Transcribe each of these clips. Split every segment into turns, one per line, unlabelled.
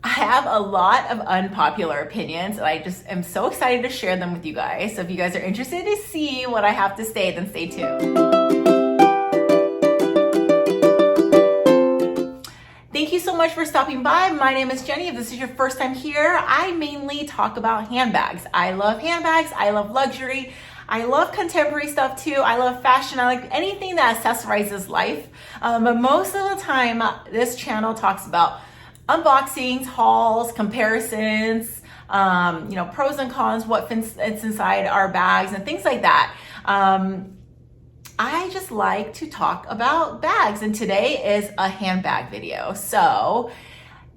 I have a lot of unpopular opinions and I just am so excited to share them with you guys. So if you guys are interested to see what I have to say, then stay tuned. Thank you so much for stopping by. My name is Jenny. If this is your first time here, I mainly talk about handbags. I love handbags. I love luxury. I love contemporary stuff too. I love fashion. I like anything that accessorizes life. But most of the time, this channel talks about unboxings, hauls, comparisons, pros and cons, what fits inside our bags and things like that. I just like to talk about bags, and today is a handbag video. So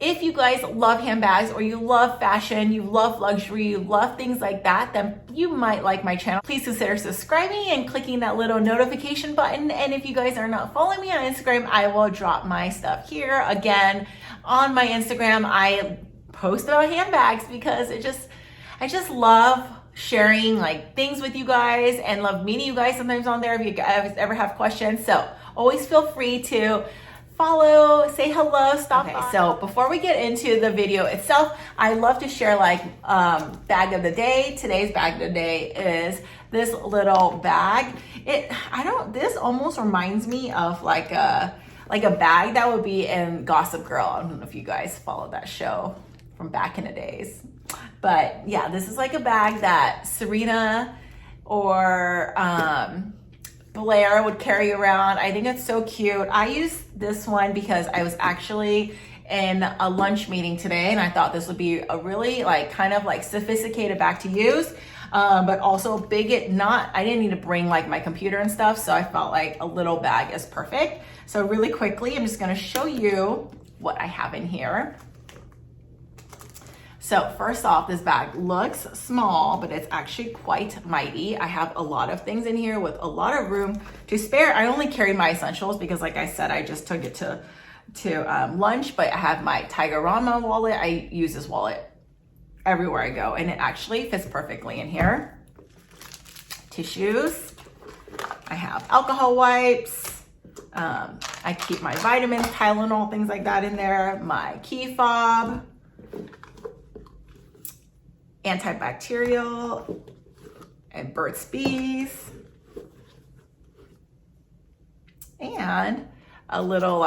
if you guys love handbags or you love fashion, you love luxury, you love things like that, then you might like my channel. Please consider subscribing and clicking that little notification button. And if you guys are not following me on Instagram, I will drop my stuff here. Again, on my Instagram, I post about handbags because I just love sharing like things with you guys and love meeting you guys sometimes on there if you guys ever have questions. So always feel free to follow, say hello, stop by. So before we get into the video itself, I love to share like bag of the day. Today's bag of the day is this little bag. This almost reminds me of like a bag that would be in Gossip Girl. I don't know if you guys follow that show from back in the days. But yeah, this is like a bag that Serena or Blair would carry around. I think it's so cute. I use this one because I was actually in a lunch meeting today and I thought this would be a really kind of sophisticated bag to use, but also big. I didn't need to bring like my computer and stuff, so I felt like a little bag is perfect. So really quickly, I'm just gonna show you what I have in here. So first off, this bag looks small, but it's actually quite mighty. I have a lot of things in here with a lot of room to spare. I only carry my essentials because like I said, I just took it to lunch, but I have my Tigerama wallet. I use this wallet everywhere I go and it actually fits perfectly in here. Tissues. I have alcohol wipes. I keep my vitamins, Tylenol, things like that in there. My key fob. Antibacterial and Burt's Bees, and a little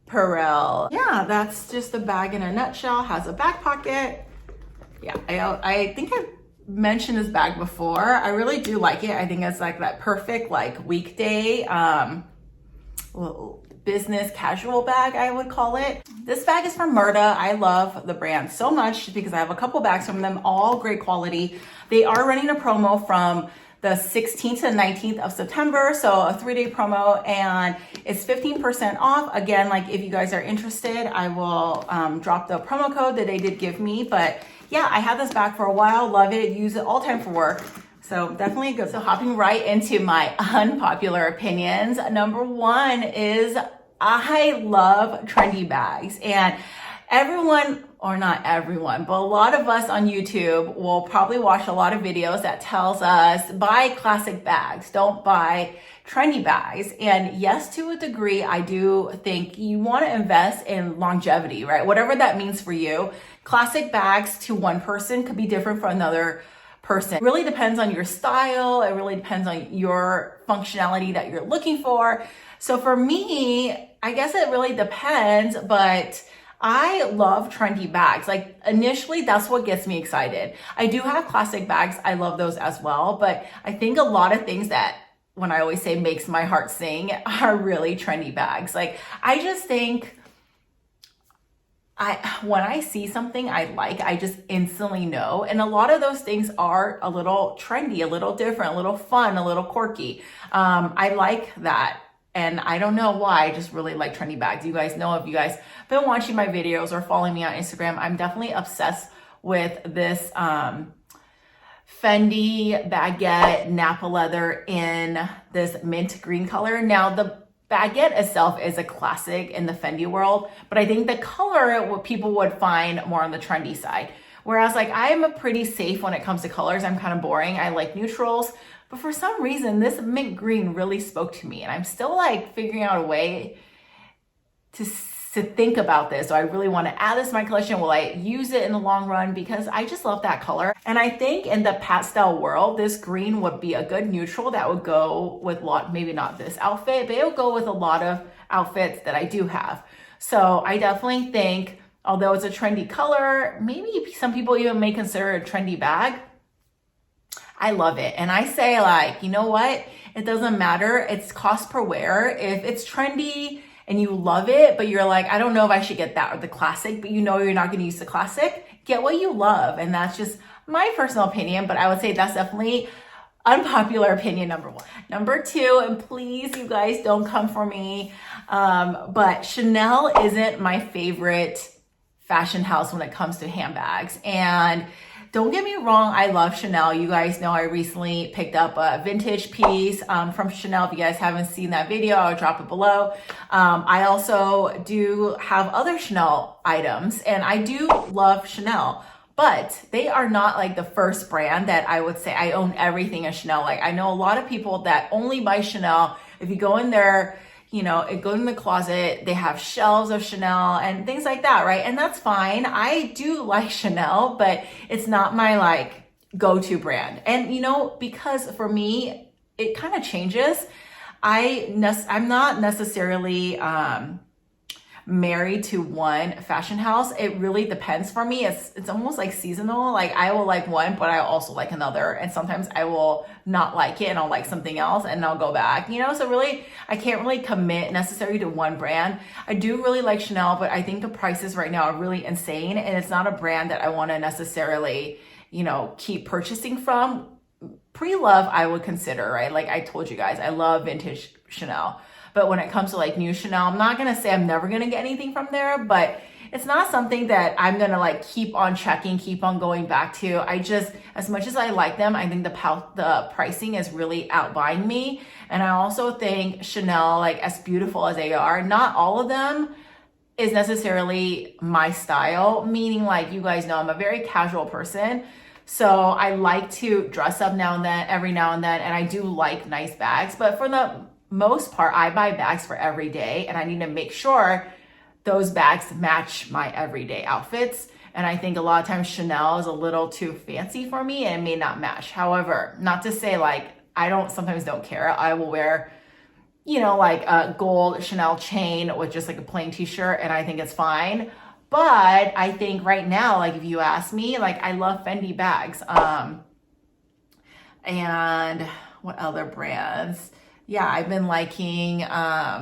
Perel. Yeah, that's just the bag in a nutshell. Has a back pocket. Yeah, I think I've mentioned this bag before. I really do like it. I think it's like that perfect weekday business casual bag, I would call it. This bag is from Mirta. I love the brand so much because I have a couple bags from them, all great quality. They are running a promo from the 16th to the 19th of September, so a 3-day promo, and it's 15% off. Again, if you guys are interested, I will drop the promo code that they did give me. But yeah, I had this bag for a while, love it, use it all time for work. So definitely good. So hopping right into my unpopular opinions. Number one is I love trendy bags, and everyone, or not everyone, but a lot of us on YouTube will probably watch a lot of videos that tells us buy classic bags, don't buy trendy bags. And yes, to a degree, I do think you want to invest in longevity, right? Whatever that means for you. Classic bags to one person could be different for another person. It really depends on your style. It really depends on your functionality that you're looking for. So for me, I guess it really depends, but I love trendy bags. Initially, that's what gets me excited. I do have classic bags. I love those as well, but I think a lot of things that, when I always say makes my heart sing, are really trendy bags. I just think when I see something I like, I just instantly know. And a lot of those things are a little trendy, a little different, a little fun, a little quirky. I like that. And I don't know why, I just really like trendy bags. You guys know, if you guys been watching my videos or following me on Instagram, I'm definitely obsessed with this Fendi Baguette Napa leather in this mint green color. Now the Baguette itself is a classic in the Fendi world, but I think the color, what people would find more on the trendy side. Whereas I'm pretty safe when it comes to colors. I'm kind of boring. I like neutrals. But for some reason, this mint green really spoke to me. And I'm still figuring out a way to to think about this. So I really want to add this to my collection. Will I use it in the long run? Because I just love that color. And I think in the pastel world, this green would be a good neutral that would go with maybe not this outfit, but it would go with a lot of outfits that I do have. So I definitely think, although it's a trendy color, maybe some people even may consider it a trendy bag. I love it. And I say, like, you know what? It doesn't matter. It's cost per wear. If it's trendy and you love it, but you're like, I don't know if I should get that or the classic, but you know you're not going to use the classic, get what you love. And that's just my personal opinion, but I would say that's definitely unpopular opinion number one. Number two, and please, you guys don't come for me, but Chanel isn't my favorite fashion house when it comes to handbags. And don't get me wrong, I love Chanel. You guys know I recently picked up a vintage piece from Chanel. If you guys haven't seen that video, I'll drop it below. I also do have other Chanel items, and I do love Chanel, but they are not like the first brand that I would say I own everything in Chanel. Like, I know a lot of people that only buy Chanel. If you go in there, you know, go in the closet, they have shelves of Chanel and things like that, right? And that's fine. I do like Chanel, but it's not my like go-to brand. And you know, because for me, it kind of changes. I'm not necessarily married to one fashion house. It really depends for me. It's almost like seasonal. Like, I will like one, but I also like another. And sometimes I will not like it and I'll like something else and I'll go back, you know? So really, I can't really commit necessarily to one brand. I do really like Chanel, but I think the prices right now are really insane. And it's not a brand that I want to necessarily, you know, keep purchasing from. Pre-love, I would consider, right? Like I told you guys, I love vintage Chanel. But when it comes to like new Chanel, I'm not going to say I'm never going to get anything from there, but it's not something that I'm going to like keep on checking, keep on going back to. I just, as much as I like them, I think the pricing is really outbuying me. And I also think Chanel, like as beautiful as they are, not all of them is necessarily my style, meaning like you guys know, I'm a very casual person. So I like to dress up now and then, every now and then, and I do like nice bags, but for the most part, I buy bags for every day, and I need to make sure those bags match my everyday outfits. And I think a lot of times Chanel is a little too fancy for me and it may not match. However, not to say like, sometimes don't care. I will wear, you know, like a gold Chanel chain with just like a plain t-shirt, and I think it's fine. But I think right now, like if you ask me, like I love Fendi bags. And what other brands? Yeah, I've been liking,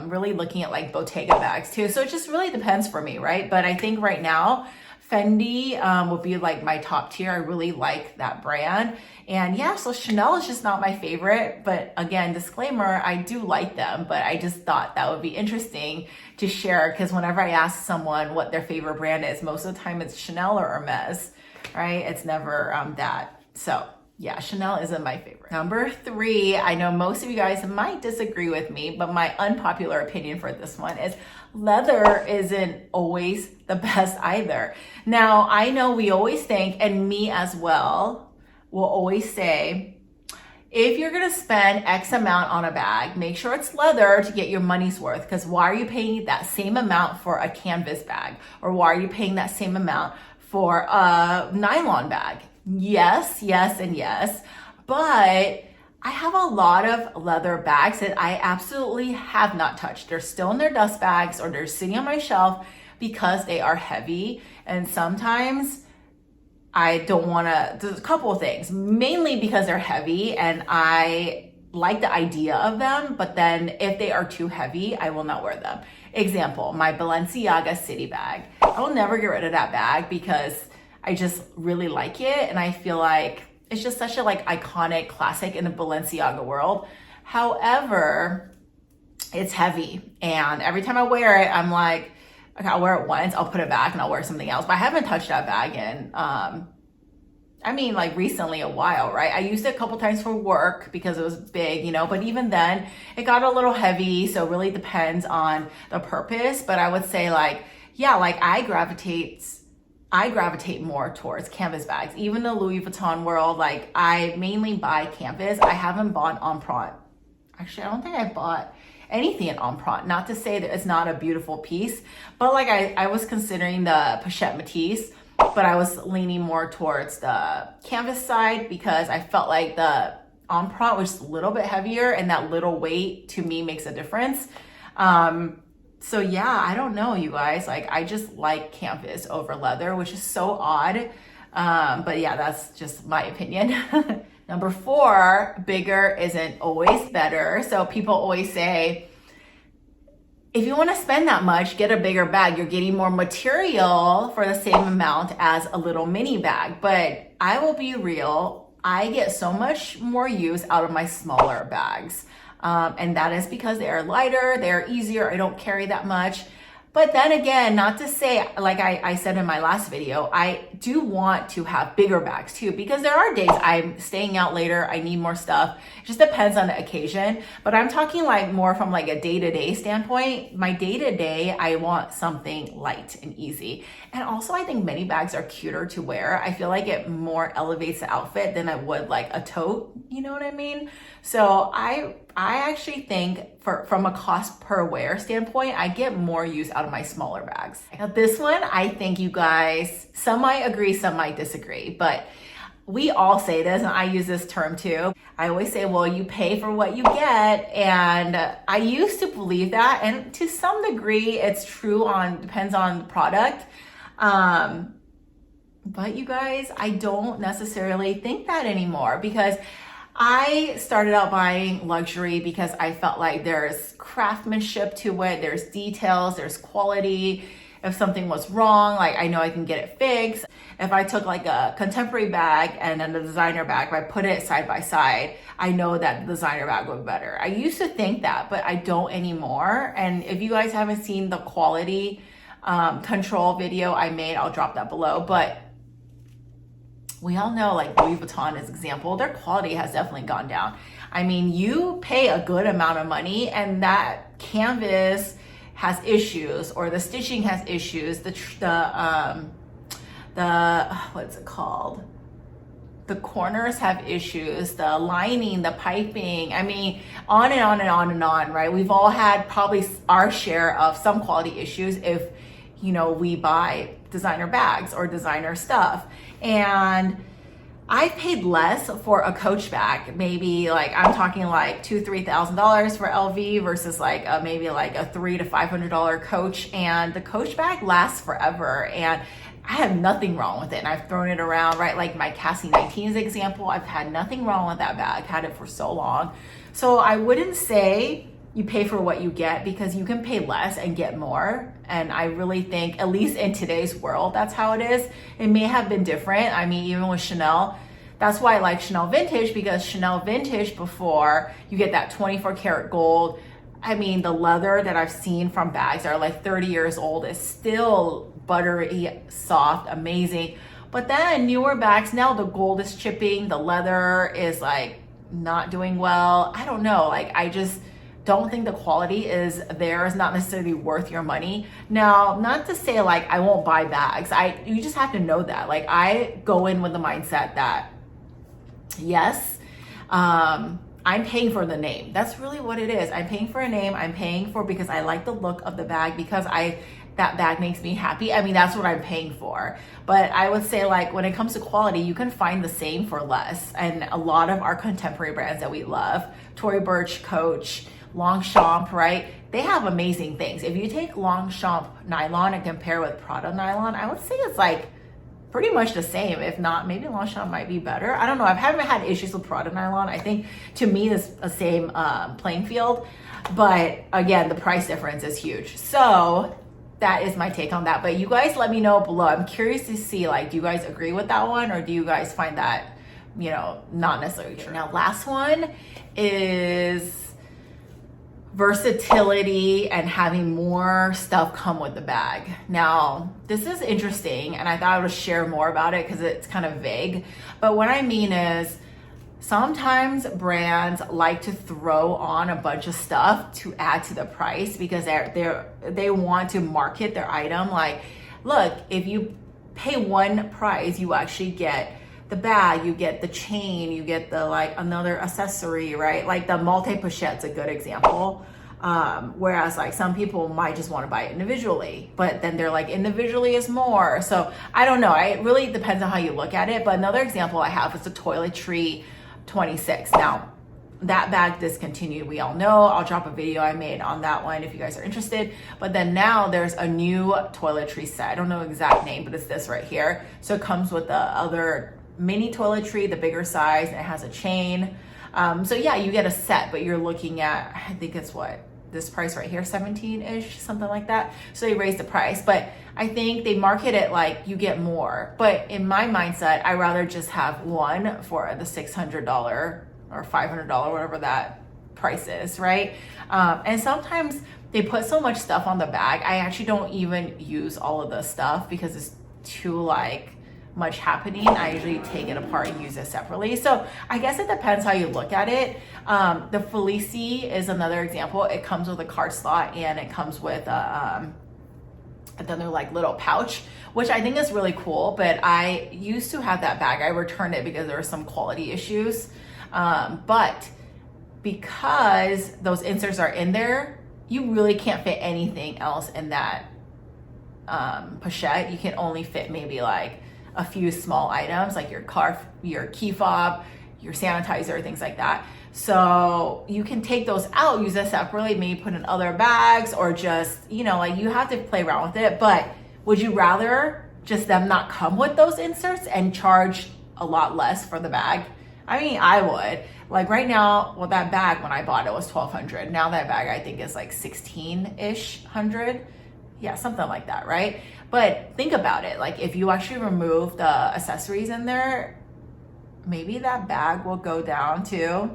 really looking at like Bottega bags too. So it just really depends for me, right? But I think right now, Fendi would be like my top tier. I really like that brand. And yeah, so Chanel is just not my favorite. But again, disclaimer, I do like them. But I just thought that would be interesting to share, because whenever I ask someone what their favorite brand is, most of the time it's Chanel or Hermes, right? It's never that. So yeah, Chanel isn't my favorite. Number three, I know most of you guys might disagree with me, but my unpopular opinion for this one is leather isn't always the best either. Now, I know we always think, and me as well, will always say, if you're gonna spend X amount on a bag, make sure it's leather to get your money's worth, because why are you paying that same amount for a canvas bag? Or why are you paying that same amount for a nylon bag? Yes, yes, and yes. But I have a lot of leather bags that I absolutely have not touched. They're still in their dust bags or they're sitting on my shelf because they are heavy. And sometimes I don't want to, there's a couple of things, mainly because they're heavy and I like the idea of them, but then if they are too heavy, I will not wear them. Example, my Balenciaga city bag. I will never get rid of that bag because I just really like it, and I feel like it's just such a like iconic classic in the Balenciaga world. However, it's heavy, and every time I wear it, I'm like, okay, I'll wear it once, I'll put it back, and I'll wear something else. But I haven't touched that bag in, I mean, like recently a while, right? I used it a couple times for work because it was big, you know, but even then it got a little heavy. So it really depends on the purpose. But I would say like, yeah, like I gravitate more towards canvas bags. Even the Louis Vuitton world, like I mainly buy canvas. I haven't bought Empreinte. Actually, I don't think I bought anything in Empreinte. Not to say that it's not a beautiful piece, but like I was considering the Pochette Matisse, but I was leaning more towards the canvas side because I felt like the Empreinte was a little bit heavier, and that little weight to me makes a difference. So yeah, I don't know, you guys, like I just like canvas over leather, which is so odd. But yeah, that's just my opinion. Number 4, bigger isn't always better. So people always say, if you want to spend that much, get a bigger bag. You're getting more material for the same amount as a little mini bag. But I will be real, I get so much more use out of my smaller bags. And that is because they are lighter, they're easier, I don't carry that much. But then again, not to say, like I said in my last video, I do want to have bigger bags too, because there are days I'm staying out later, I need more stuff. It just depends on the occasion. But I'm talking like more from like a day-to-day standpoint. My day-to-day, I want something light and easy. And also I think mini bags are cuter to wear. I feel like it more elevates the outfit than I would like a tote, you know what I mean? So I actually think from a cost per wear standpoint, I get more use out of my smaller bags. Now this one, I think you guys, some might agree, some might disagree, but we all say this, and I use this term too. I always say, well, you pay for what you get. And I used to believe that. And to some degree, it's true depends on the product. But you guys, I don't necessarily think that anymore, because I started out buying luxury because I felt like there's craftsmanship to it, there's details, there's quality. If something was wrong, like I know I can get it fixed. If I took like a contemporary bag and then the designer bag, if I put it side by side, I know that the designer bag would be better. I used to think that, but I don't anymore. And if you guys haven't seen the quality control video I made, I'll drop that below. But we all know, like Louis Vuitton as example, their quality has definitely gone down. I mean, you pay a good amount of money and that canvas has issues, or the stitching has issues, the what's it called? The corners have issues, the lining, the piping, I mean, on and on and on and on, right? We've all had probably our share of some quality issues if, you know, we buy designer bags or designer stuff. And I paid less for a Coach bag, maybe like I'm talking like $2,000–3,000 for LV versus like maybe like a $300 to $500 Coach, and the Coach bag lasts forever. And I have nothing wrong with it, and I've thrown it around, right? Like my Cassie 19's example, I've had nothing wrong with that bag. I've had it for so long. So I wouldn't say you pay for what you get, because you can pay less and get more. And I really think, at least in today's world, that's how it is. It may have been different. I mean, even with Chanel, that's why I like Chanel Vintage, because Chanel Vintage, before you get that 24 karat gold, I mean, the leather that I've seen from bags that are like 30 years old is still buttery, soft, amazing. But then newer bags, now the gold is chipping, the leather is like not doing well. I don't know, like I just don't think the quality is there, is not necessarily worth your money. Now, not to say like I won't buy bags. You just have to know that. Like I go in with the mindset that yes, I'm paying for the name. That's really what it is. I'm paying for a name. I'm paying for because I like the look of the bag, because that bag makes me happy. I mean, that's what I'm paying for. But I would say, like, when it comes to quality, you can find the same for less. And a lot of our contemporary brands that we love, Tory Burch, Coach, Longchamp, right? They have amazing things. If you take Longchamp nylon and compare with Prada nylon, I would say it's like pretty much the same. If not, maybe Longchamp might be better. I don't know. I haven't had issues with Prada nylon. I think to me it's the same playing field. But again, the price difference is huge. So that is my take on that. But you guys let me know below. I'm curious to see, like, do you guys agree with that one, or do you guys find that, you know, not necessarily true? Now, last one is versatility and having more stuff come with the bag. Now, this is interesting, and I thought I would share more about it because it's kind of vague. But what I mean is, sometimes brands like to throw on a bunch of stuff to add to the price because they want to market their item. Like, look, if you pay one price, you actually get the bag, you get the chain, you get the like another accessory, right? Like the multi-pochette's a good example. Whereas like some people might just want to buy it individually, but then they're like individually is more. So I don't know. It really depends on how you look at it. But another example I have is the Toiletry 26. Now that bag discontinued, we all know. I'll drop a video I made on that one if you guys are interested. But then now there's a new toiletry set. I don't know the exact name, but it's this right here. So it comes with the other mini toiletry, the bigger size, and it has a chain. So yeah, you get a set, but you're looking at, I think it's what, this price right here, 17-ish, something like that. So they raised the price, but I think they market it like you get more. But in my mindset, I rather just have one for the $600 or $500, whatever that price is, right? And sometimes they put so much stuff on the bag, I actually don't even use all of the stuff because it's too like much happening. I usually take it apart and use it separately. So I guess it depends how you look at it. The Felici is another example. It comes with a card slot and it comes with another like little pouch, which I think is really cool. But I used to have that bag. I returned it because there were some quality issues. But because those inserts are in there, you really can't fit anything else in that pochette. You can only fit maybe like a few small items like your key fob, your sanitizer, things like that. So you can take those out, use it separately, maybe put in other bags, or just, you know, like you have to play around with it. But would you rather just them not come with those inserts and charge a lot less for the bag? I mean, I would. Like right now, well, that bag when I bought it was $1,200. Now that bag I think is like 16-ish hundred. Yeah, something like that, right? But think about it. Like if you actually remove the accessories in there, maybe that bag will go down to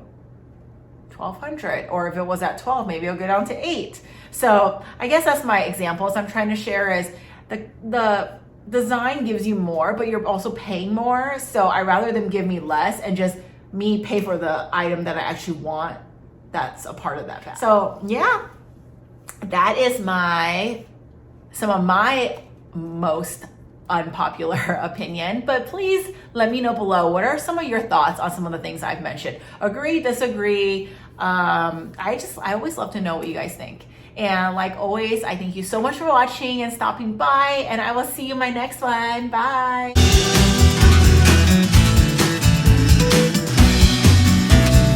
$1,200. Or if it was at 12, maybe it'll go down to 8. So I guess that's my examples I'm trying to share is the design gives you more, but you're also paying more. So I rather them give me less and just me pay for the item that I actually want that's a part of that bag. So yeah, that is some of my most unpopular opinion, but please let me know below, what are some of your thoughts on some of the things I've mentioned? Agree, disagree? I always love to know what you guys think. And like always, I thank you so much for watching and stopping by, and I will see you in my next one. Bye.